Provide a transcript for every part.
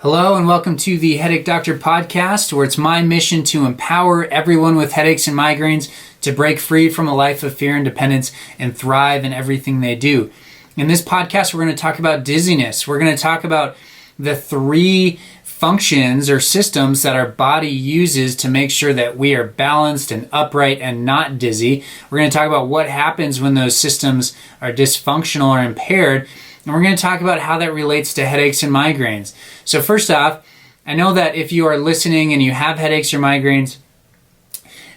Hello and welcome to the Headache Doctor podcast, where it's my mission to empower everyone with headaches and migraines to break free from a life of fear and dependence and thrive in everything they do. In this podcast, we're going to talk about dizziness. We're going to talk about the three functions or systems that our body uses to make sure that we are balanced and upright and not dizzy. We're going to talk about what happens when those systems are dysfunctional or impaired. And we're going to talk about how that relates to headaches and migraines. So first off, I know that if you are listening and you have headaches or migraines,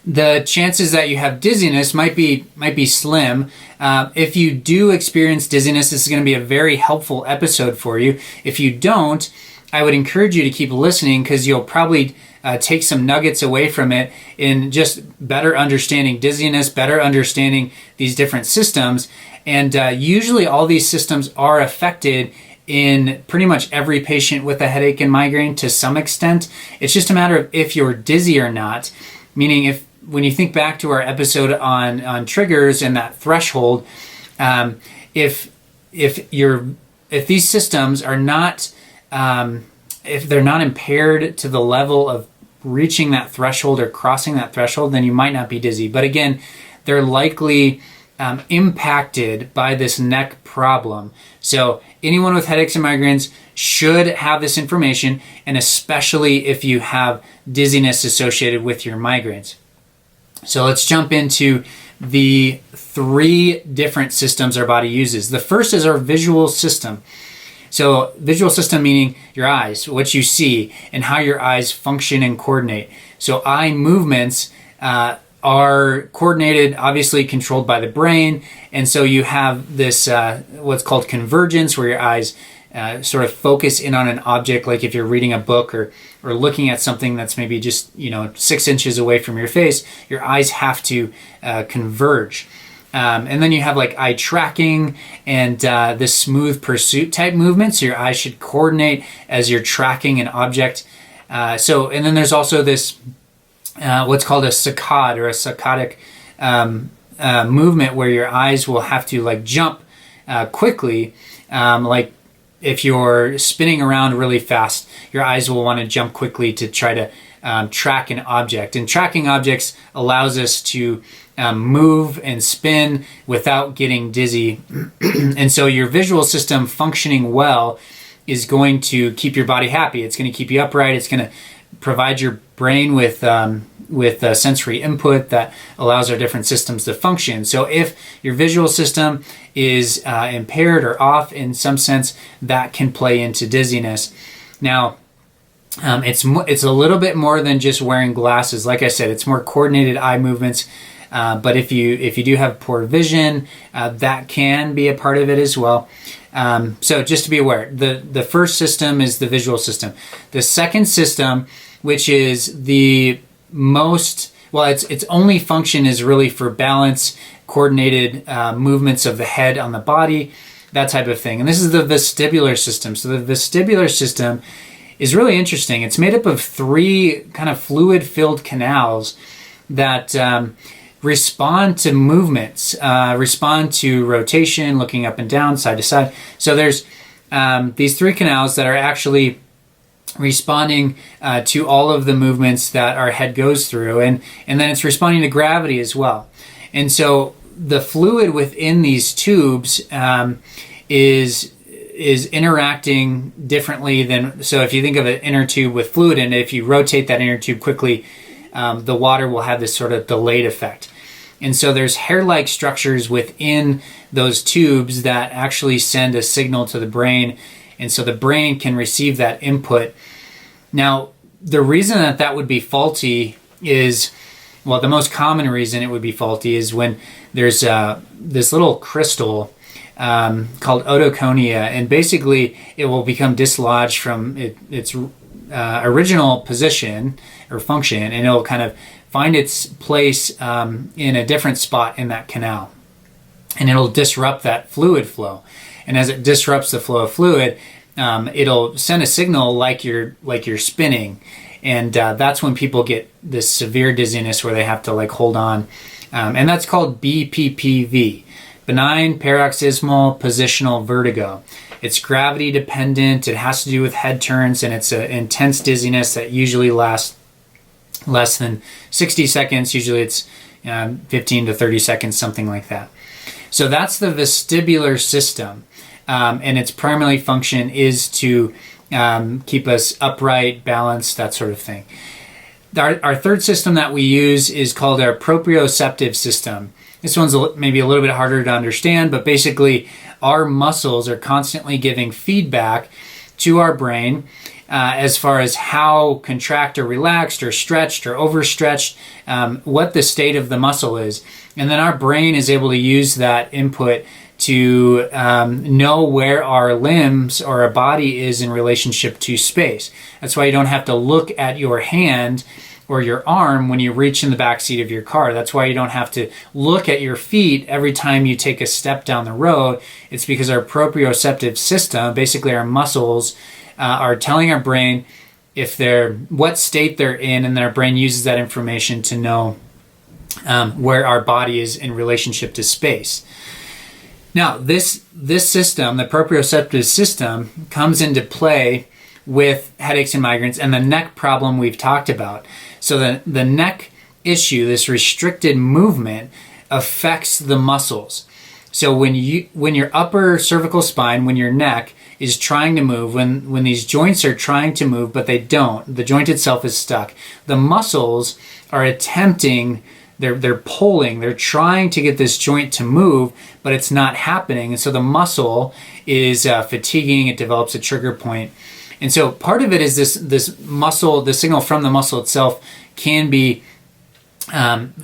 the chances that you have dizziness might be slim. If you do experience dizziness, this is going to be a very helpful episode for you. If you don't, I would encourage you to keep listening because you'll probably take some nuggets away from it in just better understanding dizziness, better understanding these different systems. And usually all these systems are affected in pretty much every patient with a headache and migraine to some extent. It's just a matter of if you're dizzy or not, meaning when you think back to our episode on triggers and that threshold, if these systems are not, if they're not impaired to the level of reaching that threshold or crossing that threshold, then you might not be dizzy. But again, they're likely impacted by this neck problem. So anyone with headaches and migraines should have this information, and especially if you have dizziness associated with your migraines. So let's jump into the three different systems our body uses. The first is our visual system. So visual system meaning your eyes, what you see, and how your eyes function and coordinate. So eye movements are coordinated, obviously controlled by the brain. And so you have this, what's called convergence, where your eyes sort of focus in on an object, like if you're reading a book or looking at something that's maybe just 6 inches away from your face, your eyes have to converge. And then you have like eye tracking and the smooth pursuit type movement. So your eyes should coordinate as you're tracking an object. And then there's also this what's called a saccade or a saccadic movement, where your eyes will have to like jump quickly. Like if you're spinning around really fast, your eyes will want to jump quickly to try to track an object. And tracking objects allows us to move and spin without getting dizzy. And so your visual system functioning well is going to keep your body happy. It's going to keep you upright. It's going to provide your brain with sensory input that allows our different systems to function. So if your visual system is impaired or off in some sense, that can play into dizziness. Now, it's a little bit more than just wearing glasses. Like I said, it's more coordinated eye movements. But if you do have poor vision, that can be a part of it as well. So just to be aware, the first system is the visual system. The second system, which is the most, its only function is really for balance, coordinated movements of the head on the body, that type of thing. And this is the vestibular system. So the vestibular system is really interesting. It's made up of three kind of fluid-filled canals that respond to movements, respond to rotation, looking up and down, side to side. So there's these three canals that are actually responding to all of the movements that our head goes through, and then it's responding to gravity as well. And so the fluid within these tubes is interacting differently than, so if you think of an inner tube with fluid in it, if you rotate that inner tube quickly, the water will have this sort of delayed effect. And so there's hair-like structures within those tubes that actually send a signal to the brain, and so the brain can receive that input. Now, the reason that would be faulty is, the most common reason it would be faulty is when there's this little crystal called otoconia, and basically it will become dislodged from its original position or function, and it'll kind of find its place in a different spot in that canal, and it'll disrupt that fluid flow. And as it disrupts the flow of fluid, it'll send a signal like you're spinning, and that's when people get this severe dizziness where they have to like hold on, and that's called Bppv. benign paroxysmal positional vertigo. It's gravity dependent, it has to do with head turns, and it's an intense dizziness that usually lasts less than 60 seconds. Usually it's 15 to 30 seconds, something like that. So that's the vestibular system, and its primary function is to keep us upright, balanced, that sort of thing. Our third system that we use is called our proprioceptive system. This one's maybe a little bit harder to understand, but basically our muscles are constantly giving feedback to our brain as far as how contract or relaxed or stretched or overstretched, what the state of the muscle is. And then our brain is able to use that input to know where our limbs or our body is in relationship to space. That's why you don't have to look at your hand or your arm when you reach in the back seat of your car. That's why you don't have to look at your feet every time you take a step down the road. It's because our proprioceptive system, basically our muscles, are telling our brain what state they're in, and then our brain uses that information to know where our body is in relationship to space. Now, this system, the proprioceptive system, comes into play with headaches and migraines and the neck problem we've talked about. So the neck issue, this restricted movement, affects the muscles. So when your upper cervical spine, when your neck is trying to move, when these joints are trying to move but they don't, the joint itself is stuck, the muscles are attempting, they're pulling, they're trying to get this joint to move, but it's not happening. And so the muscle is fatiguing, it develops a trigger point. And so part of it is this muscle, the signal from the muscle itself can be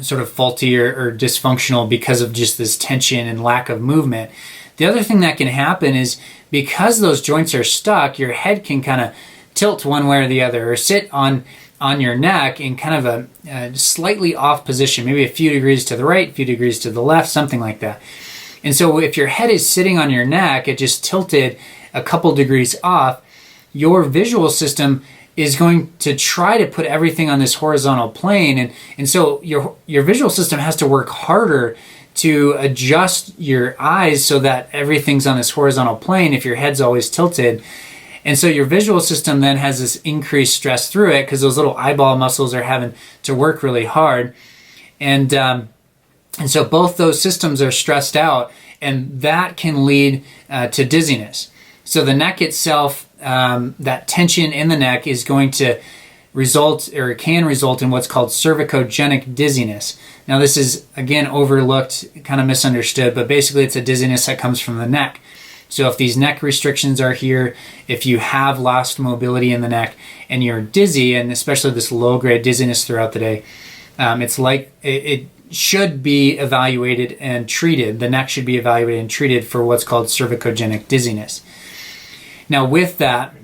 sort of faulty or dysfunctional because of just this tension and lack of movement. The other thing that can happen is because those joints are stuck, your head can kind of tilt one way or the other, or sit on your neck in kind of a slightly off position, maybe a few degrees to the right, a few degrees to the left, something like that. And so if your head is sitting on your neck, it just tilted a couple degrees off, your visual system is going to try to put everything on this horizontal plane. And so your visual system has to work harder to adjust your eyes so that everything's on this horizontal plane if your head's always tilted. And so your visual system then has this increased stress through it because those little eyeball muscles are having to work really hard. And so both those systems are stressed out, and that can lead to dizziness. So the neck itself, that tension in the neck is going to result, or can result, in what's called cervicogenic dizziness. Now this is, again, overlooked, kind of misunderstood, but basically it's a dizziness that comes from the neck. So if these neck restrictions are here, if you have lost mobility in the neck and you're dizzy, and especially this low-grade dizziness throughout the day, it should be evaluated and treated. The neck should be evaluated and treated for what's called cervicogenic dizziness. Now with that,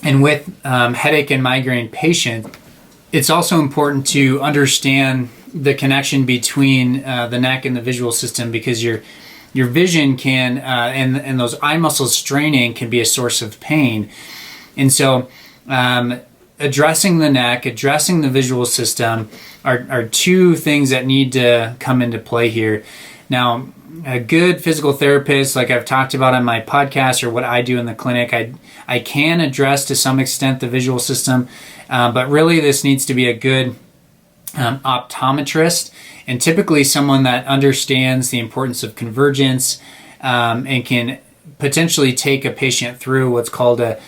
and with headache and migraine patients, it's also important to understand the connection between the neck and the visual system, because your vision can, and those eye muscles straining can be a source of pain. And so addressing the neck, addressing the visual system are two things that need to come into play here. Now, a good physical therapist, like I've talked about on my podcast or what I do in the clinic, I can address to some extent the visual system, but really this needs to be a good optometrist, and typically someone that understands the importance of convergence and can potentially take a patient through what's called a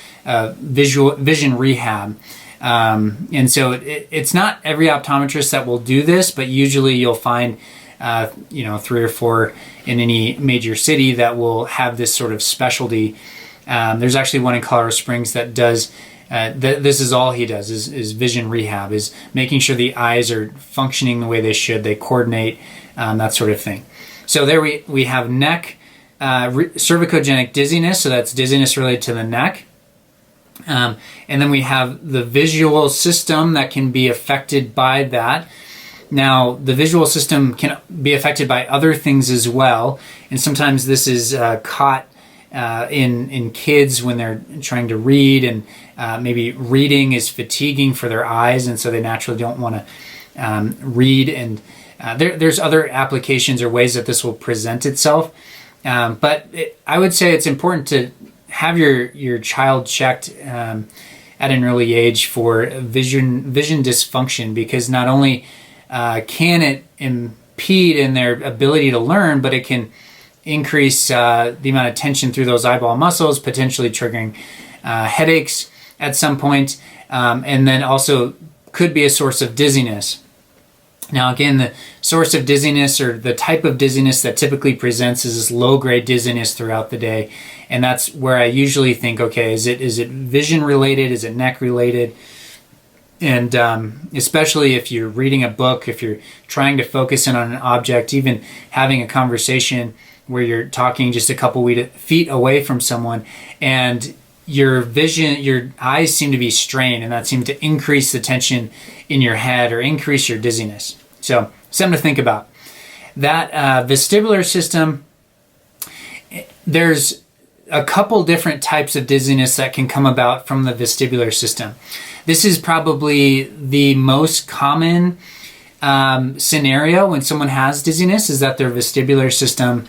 vision rehab. And so it's not every optometrist that will do this, but usually you'll find 3 or 4 in any major city that will have this sort of specialty. There's actually one in Colorado Springs that does, this is all he does, is vision rehab, is making sure the eyes are functioning the way they should, they coordinate, that sort of thing. So there we have neck, cervicogenic dizziness, so that's dizziness related to the neck. And then we have the visual system that can be affected by that. Now, the visual system can be affected by other things as well, and sometimes this is caught in kids when they're trying to read, and maybe reading is fatiguing for their eyes, and so they naturally don't want to read, and there's other applications or ways that this will present itself. I would say it's important to have your child checked at an early age for vision dysfunction, because not only can it impede in their ability to learn, but it can increase the amount of tension through those eyeball muscles, potentially triggering headaches at some point, and then also could be a source of dizziness. Now, again, the source of dizziness, or the type of dizziness that typically presents, is this low-grade dizziness throughout the day. And that's where I usually think, okay, is it vision related? Is it neck related? And especially if you're reading a book, if you're trying to focus in on an object, even having a conversation where you're talking just a couple feet away from someone, and your eyes seem to be strained, and that seems to increase the tension in your head or increase your dizziness. So something to think about. That vestibular system, there's a couple different types of dizziness that can come about from the vestibular system. This is probably the most common scenario when someone has dizziness, is that their vestibular system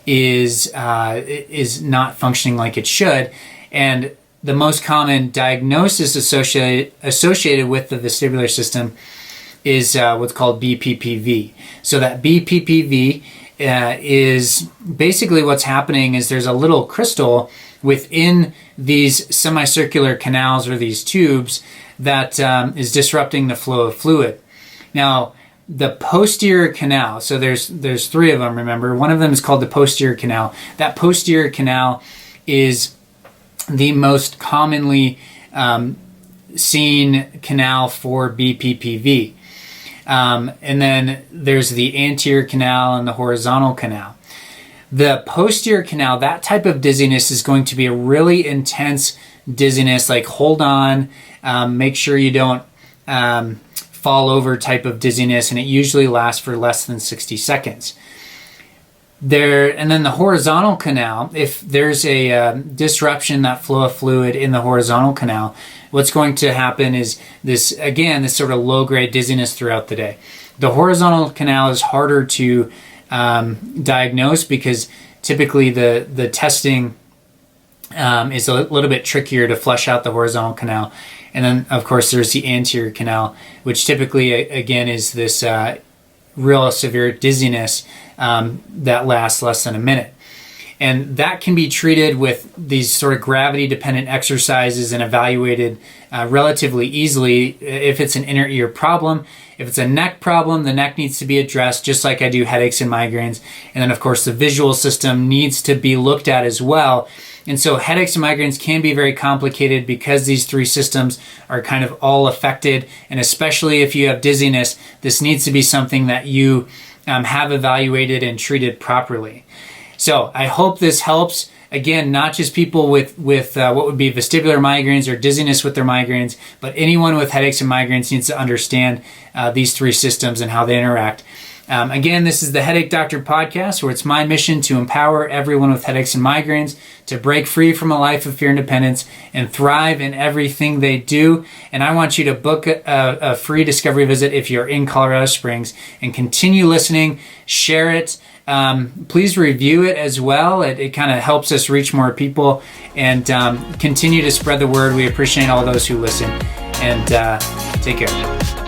is not functioning like it should. And the most common diagnosis associated with the vestibular system is what's called Bppv. So that Bppv is basically what's happening is there's a little crystal within these semicircular canals, or these tubes, that is disrupting the flow of fluid. Now, the posterior canal, so there's three of them, remember. One of them is called the posterior canal. That posterior canal is the most commonly seen canal for Bppv. And then there's the anterior canal and the horizontal canal. The posterior canal, that type of dizziness is going to be a really intense dizziness, like hold on, make sure you don't fall over type of dizziness, and it usually lasts for less than 60 seconds. And then the horizontal canal, if there's a disruption, that flow of fluid in the horizontal canal, what's going to happen is this sort of low-grade dizziness throughout the day. The horizontal canal is harder to diagnose, because typically the testing is a little bit trickier to flesh out the horizontal canal. And then, of course, there's the anterior canal, which typically, again, is this real severe dizziness that lasts less than a minute. And that can be treated with these sort of gravity-dependent exercises and evaluated relatively easily if it's an inner ear problem. If it's a neck problem, the neck needs to be addressed, just like I do headaches and migraines. And then, of course, the visual system needs to be looked at as well. And so headaches and migraines can be very complicated because these three systems are kind of all affected. And especially if you have dizziness, this needs to be something that you have evaluated and treated properly. So I hope this helps. Again, not just people with what would be vestibular migraines or dizziness with their migraines, but anyone with headaches and migraines needs to understand these three systems and how they interact. Again, this is the Headache Doctor podcast, where it's my mission to empower everyone with headaches and migraines to break free from a life of fear and dependence and thrive in everything they do. And I want you to book a free discovery visit if you're in Colorado Springs, and continue listening, share it. Please review it as well. It kind of helps us reach more people, and continue to spread the word. We appreciate all those who listen, and take care.